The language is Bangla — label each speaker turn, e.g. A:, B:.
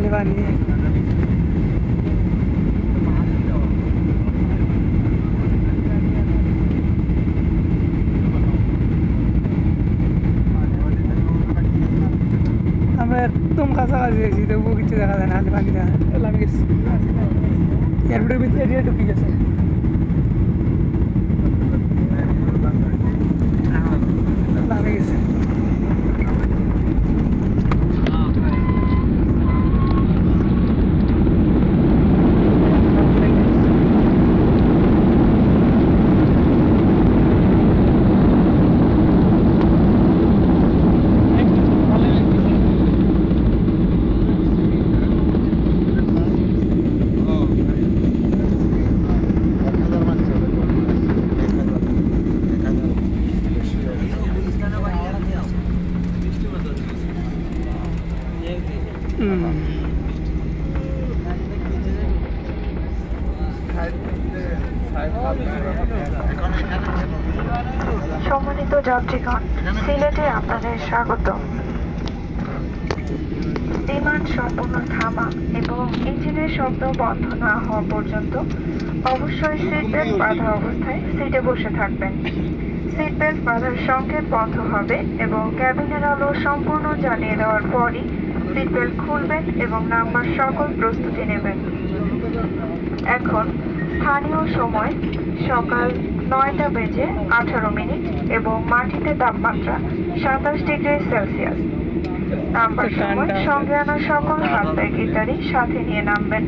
A: पानी पानी है। আমরা একদম কাছাকাছি গেছি, তবুও কিছু দেখা যায় না, খালি পানি দেখা যায়। নামে গেছি এয়ারপোর্টের ভিতরে এরিয়া ঢুকে গেছে। নামে গেছে।
B: সম্মানিত যাত্রীগণ, সিলেটে আপনাদের স্বাগত। বিমান সম্পূর্ণ থামা এবং ইঞ্জিনের শব্দ বন্ধ না হওয়া পর্যন্ত অবশ্যই সিট বেল্ট বাঁধা অবস্থায় সিটে বসে থাকবেন। সিট বেল্ট বাঁধার সংকেত বন্ধ হবে এবং ক্যাবিনের আলো সম্পূর্ণ জ্বালিয়ে দেওয়ার পরই সিট বেল্ট খুলবেন এবং নামবার সকল প্রস্তুতি নেবেন। এখন স্থানীয় সময় সকাল 9:18 এবং মাটিতে তাপমাত্রা 27°C। নামবার সময় সঙ্গে আনা সকল হাত ব্যাগ ইত্যাদি সাথে নিয়ে নামবেন।